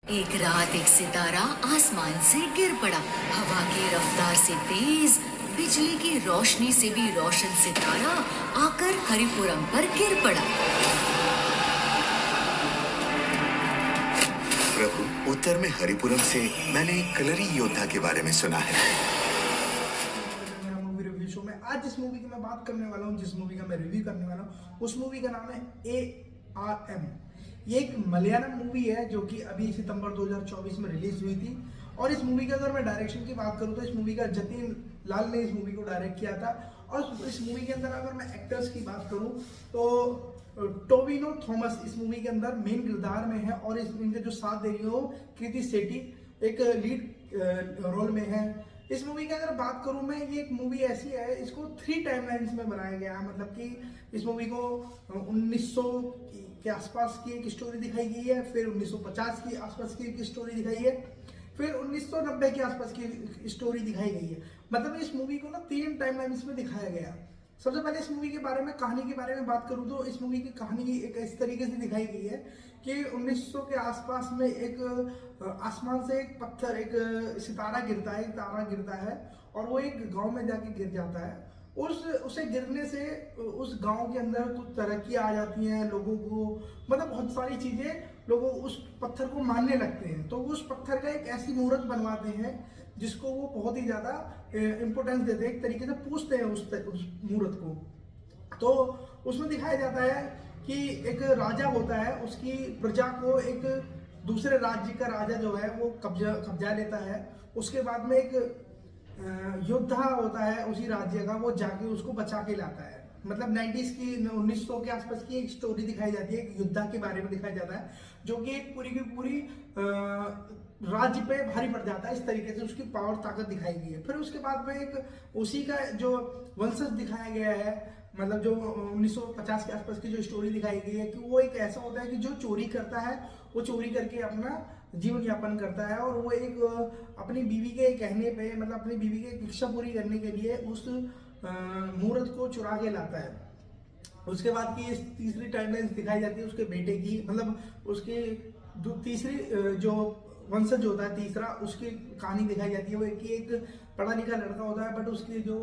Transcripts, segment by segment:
एक रात एक सितारा आसमान से गिर पड़ा। हवा की रफ्तार से तेज, बिजली की रोशनी से भी रोशन सितारा आकर हरिपुरम पर गिर पड़ा। प्रभु, उत्तर में हरिपुरम से मैंने एक कलरी योद्धा के बारे में सुना है। मेरा मूवी रिव्यू शो में आज जिस मूवी की मैं बात करने वाला हूँ, जिस मूवी का मैं रिव्यू करने वाला हूँ, उस मूवी का नाम है ARM। ये एक मलयालम मूवी है जो कि अभी सितंबर 2024 में रिलीज हुई थी। और इस मूवी का अगर मैं डायरेक्शन की बात करूँ तो इस मूवी का जतिन लाल ने इस मूवी को डायरेक्ट किया था। और इस मूवी के अंदर अगर मैं एक्टर्स की बात करूँ तो टोविनो थॉमस इस मूवी के अंदर मेन किरदार में है। और इस मूवी के जो साथ दे रही है वो कृति सेट्टी एक लीड रोल में है। इस मूवी की अगर बात करूं मैं, ये एक मूवी ऐसी है, इसको 3 टाइमलाइंस में बनाया गया है। मतलब कि इस मूवी को 1900 के आसपास की एक स्टोरी दिखाई गई है, फिर 1950 के आसपास की एक स्टोरी दिखाई है, फिर 1990 के आसपास की स्टोरी दिखाई गई है। मतलब इस मूवी को ना 3 टाइमलाइंस में दिखाया गया। सबसे पहले इस मूवी के बारे में, कहानी के बारे में बात करूं तो इस मूवी की कहानी एक इस तरीके से दिखाई गई है कि 1900 के आसपास में एक आसमान से एक पत्थर, एक सितारा गिरता है, एक तारा गिरता है और वो एक गांव में जाके गिर जाता है। उसे गिरने से उस गांव के अंदर कुछ तरक्की आ जाती है, लोगों को मतलब बहुत सारी चीजें, लोगों उस पत्थर को मानने लगते हैं। तो उस पत्थर का एक ऐसी मूर्त बनवाते हैं जिसको वो बहुत ही ज्यादा इंपोर्टेंस देते हैं, एक तरीके से पूछते हैं उस मूर्त को। तो उसमें दिखाया जाता है कि एक राजा होता है, उसकी प्रजा को एक दूसरे राज्य का राजा जो है वो कब्जा लेता है। उसके बाद में एक योद्धा होता है उसी राज्य का, वो जाके उसको बचा के लाता है। मतलब 90s की 1900 के आसपास की एक स्टोरी दिखाई जाती है, एक योद्धा के बारे में दिखाया जाता है जो कि एक पूरी की पूरी राज्य पे भारी पड़ जाता है। इस तरीके से उसकी पावर ताकत दिखाई गई है। फिर उसके बाद में एक उसी का जो वंशज दिखाया गया है, मतलब जो 1950 के आसपास की जो स्टोरी दिखाई गई है कि वो एक ऐसा होता है कि जो चोरी करता है, वो चोरी करके अपना जीवन यापन करता है। और वो एक अपनी बीवी के कहने पे, मतलब अपनी बीवी की इच्छा पूरी करने के लिए उस मूर्त को चुरा के लाता है। उसके बाद की तीसरी टाइमलाइन दिखाई जाती है उसके बेटे की, मतलब उसके तीसरी जो वंशज होता है तीसरा, उसकी कहानी दिखाई जाती है। वो एक पढ़ा लिखा लड़का होता है, बट उसके जो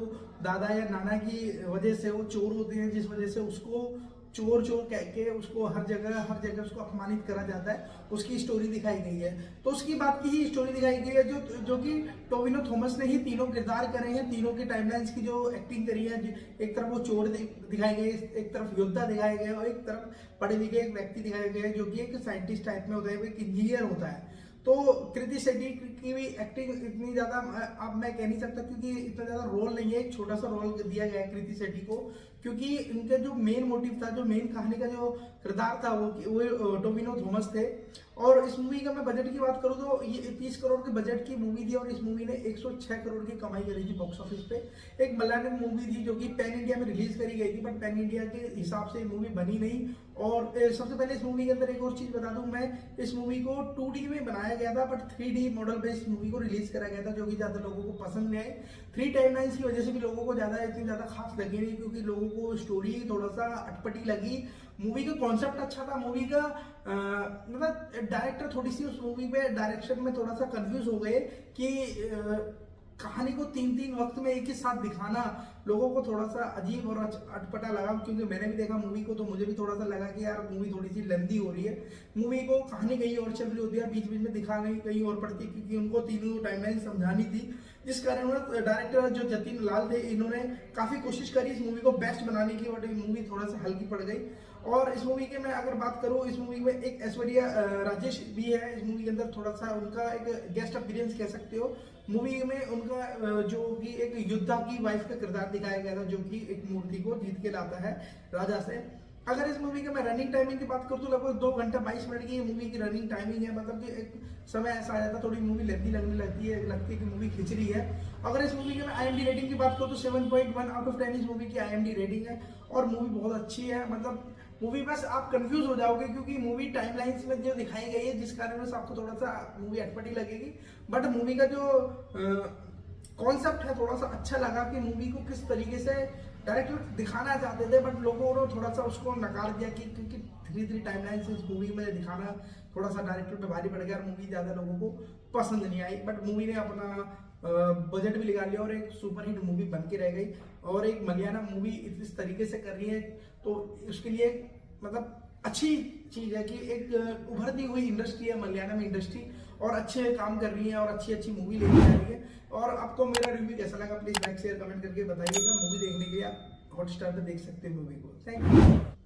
दादा या नाना की वजह से वो चोर होते हैं, जिस वजह से उसको चोर चोर कह के उसको हर जगह उसको अपमानित करा जाता है। उसकी स्टोरी दिखाई गई है। तो उसकी बात की ही स्टोरी दिखाई गई है जो कि टोविनो थॉमस ने ही तीनों किरदार करे हैं। तीनों के टाइमलाइंस की जो एक्टिंग करी है, एक तरफ वो चोर दिखाए गए, एक तरफ योद्धा दिखाए गए और एक तरफ पढ़े लिखे एक व्यक्ति दिखाए गए जो कि एक साइंटिस्ट टाइप में होता है, एक इंजीनियर होता है। तो कृति सेट्टी की भी एक्टिंग इतनी ज्यादा अब मैं कह नहीं सकता क्योंकि इतना ज्यादा रोल नहीं है, एक छोटा सा रोल दिया गया है कृति सेट्टी को, क्योंकि इनका जो मेन मोटिव था, जो मेन कहानी का जो किरदार था वो टोविनो थॉमस थे। और इस मूवी का मैं बजट की बात करूं तो ये 30 करोड़ के बजट की मूवी थी और इस मूवी ने 106 करोड़ की कमाई करी थी बॉक्स ऑफिस पे। एक मलयालम मूवी थी जो कि पैन इंडिया में रिलीज करी गई थी, बट पैन इंडिया के हिसाब से मूवी बनी नहीं। और सबसे पहले इस मूवी के अंदर एक और चीज बता दूं मैं, इस मूवी को 2D में बनाया गया था, बट 3D मॉडल पे इस मूवी को रिलीज करा गया था, जो कि ज्यादा लोगों को पसंद नहीं आई। 3 टाइमलाइंस की वजह से भी लोगों को इतनी ज्यादा खास लगी नहीं, क्योंकि लोगों को स्टोरी थोड़ा सा अटपटी लगी। मूवी का कॉन्सेप्ट अच्छा था, मूवी का मतलब डायरेक्टर थोड़ी सी उस मूवी पे डायरेक्शन में थोड़ा सा कंफ्यूज हो गए कि कहानी को 3 वक्त में एक ही साथ दिखाना लोगों को थोड़ा सा अजीब और अटपटा लगा। क्योंकि मैंने भी देखा मूवी को तो मुझे भी थोड़ा सा लगा कि यार मूवी थोड़ी सी लेंदी हो रही है, मूवी को कहानी कहीं और चल रही होती है, बीच बीच में दिखा कहीं और पड़ती, क्योंकि उनको तीनों टाइमलाइन समझानी थी। जिस कारण डायरेक्टर जो जतिन लाल थे, इन्होंने काफी कोशिश करी इस मूवी को बेस्ट बनाने की, बट मूवी थोड़ा सा हल्की पड़ गई। और इस मूवी के मैं अगर बात करूं, इस मूवी में एक ऐश्वर्या राजेश भी है। इस मूवी के अंदर थोड़ा सा उनका एक गेस्ट अपीयरेंस कह सकते हो। मूवी में उनका जो कि एक योद्धा की वाइफ का किरदार दिखाया गया था, जो कि एक मूर्ति को जीत के लाता है राजा से। अगर इस मूवी के मैं रनिंग टाइमिंग की बात करूँ तो लगभग 2 घंटा 22 मिनट की मूवी की रनिंग टाइमिंग है। मतलब कि एक समय ऐसा आ जाता है थोड़ी मूवी लेंदी लगने लगती है कि मूवी खिंच रही है। अगर इस मूवी की मैं IMDb रेटिंग की बात करूँ तो 7.1 आउट ऑफ 10 इस मूवी की IMDb रेटिंग है। और मूवी बहुत अच्छी है। मतलब मूवी बस आप कंफ्यूज हो जाओगे क्योंकि मूवी टाइमलाइंस में जो दिखाई गई है, जिस कारण से आपको थोड़ा सा मूवी अटपटी लगेगी। बट मूवी का जो कॉन्सेप्ट है थोड़ा सा अच्छा लगा कि मूवी को किस तरीके से डायरेक्टर दिखाना चाहते थे बट लोगों ने थोड़ा सा उसको नकार दिया कि क्योंकि 3-3 टाइमलाइन से इस मूवी में दिखाना थोड़ा सा डायरेक्टर पे भारी पड़ गया और मूवी ज़्यादा लोगों को पसंद नहीं आई। बट मूवी ने अपना बजट भी लगा लिया और एक सुपरहिट मूवी बन के रह गई। और एक मलयालम मूवी इस तरीके से कर रही है तो उसके लिए मतलब अच्छी चीज़ है कि एक उभरती हुई इंडस्ट्री है मलयालम इंडस्ट्री और अच्छे काम कर रही है और अच्छी अच्छी मूवी लेके जा रही है। और आपको मेरा रिव्यू कैसा लगा प्लीज़ लाइक शेयर कमेंट करके बताइएगा। मूवी देखने के लिए आप हॉटस्टार पे देख सकते हैं मूवी को। Thank you.